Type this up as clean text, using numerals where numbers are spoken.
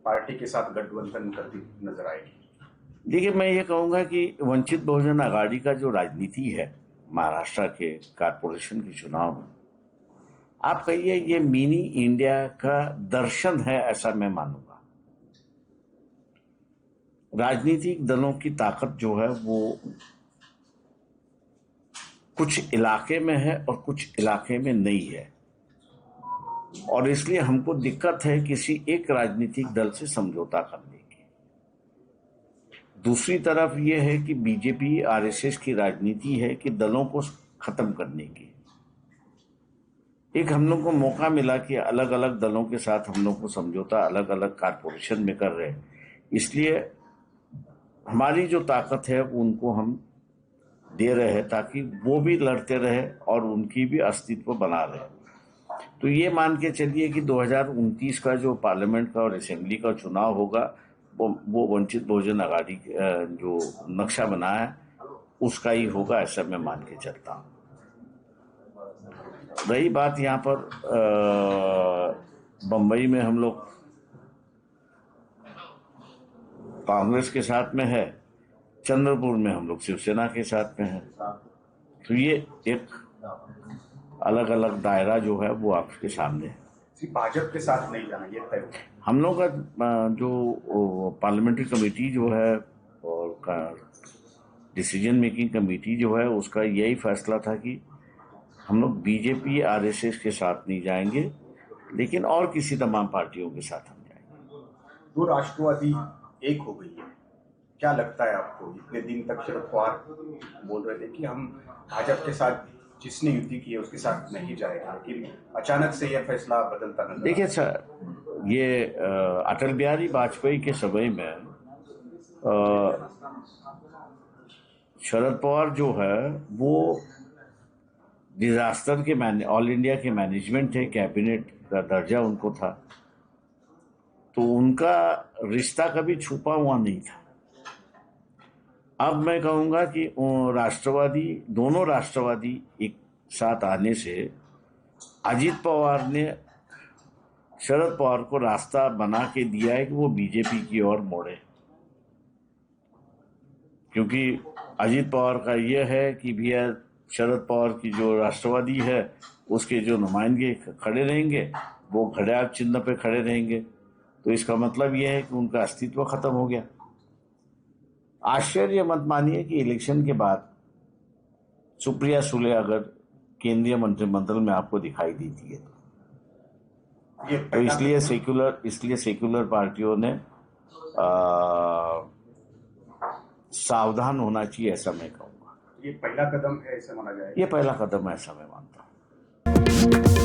Party के साथ गठबंधन करती नजर आएगी। देखिए, मैं ये कहूंगा कि वंचित बहुजन आघाड़ी का जो राजनीति है महाराष्ट्र के कारपोरेशन के चुनाव में, आप कहिए ये मिनी इंडिया का दर्शन है, ऐसा मैं मानूंगा। राजनीतिक दलों की ताकत जो है वो कुछ इलाके में है और कुछ इलाके में नहीं है, और इसलिए हमको दिक्कत है किसी एक राजनीतिक दल से समझौता करने की। दूसरी तरफ यह है कि बीजेपी आरएसएस की राजनीति है कि दलों को खत्म करने की। एक हम लोग को मौका मिला कि अलग अलग दलों के साथ हम लोग को समझौता अलग अलग कारपोरेशन में कर रहे हैं, इसलिए हमारी जो ताकत है उनको हम दे रहे हैं ताकि वो भी लड़ते रहे और उनकी भी अस्तित्व बना रहे। तो ये मान के चलिए कि 2029 का जो पार्लियामेंट का और असेंबली का चुनाव होगा वो वंचित बहुजन आघाड़ी जो नक्शा बना है उसका ही होगा, ऐसा मैं मान के चलता हूँ। रही बात यहाँ पर बंबई में हम लोग कांग्रेस के साथ में है, चंद्रपुर में हम लोग शिवसेना के साथ में है, तो ये एक अलग अलग दायरा जो है वो आपके सामने है। भाजपा के साथ नहीं जाना ये तय। हम लोग का जो पार्लियामेंट्री कमेटी जो है और डिसीजन मेकिंग कमेटी जो है उसका यही फैसला था कि हम लोग बीजेपी आरएसएस के साथ नहीं जाएंगे, लेकिन और किसी तमाम पार्टियों के साथ हम जाएंगे। दो राष्ट्रवादी एक हो गई है, क्या लगता है आपको? इतने दिन तक शरद पवार बोल रहे थे कि हम भाजपा के साथ जिसने युति की है उसके साथ नहीं जाएगा, लेकिन अचानक से यह फैसला बदलता नजर। देखिए सर, ये अटल बिहारी वाजपेयी के समय में शरद पवार जो है वो डिजास्टर के ऑल इंडिया के मैनेजमेंट थे, कैबिनेट का दर्जा उनको था, तो उनका रिश्ता कभी छुपा हुआ नहीं था। अब मैं कहूंगा कि दोनों राष्ट्रवादी एक साथ आने से अजीत पवार ने शरद पवार को रास्ता बना के दिया है कि वो बीजेपी की ओर मोड़े, क्योंकि अजीत पवार का यह है कि भैया शरद पवार की जो राष्ट्रवादी है उसके जो नुमाइंदे खड़े रहेंगे वो घड़ियाल चिन्ह पे खड़े रहेंगे, तो इसका मतलब यह है कि उनका अस्तित्व खत्म हो गया। आश्चर्य मत मानिए कि इलेक्शन के बाद सुप्रिया सुले अगर केंद्रीय मंत्रिमंडल में आपको दिखाई देती है तो इसलिए सेक्युलर पार्टियों ने सावधान होना चाहिए, ऐसा मैं कहूँगा। ये पहला कदम है ऐसा माना जाए। ये पहला कदम है ऐसा मैं मानता हूँ।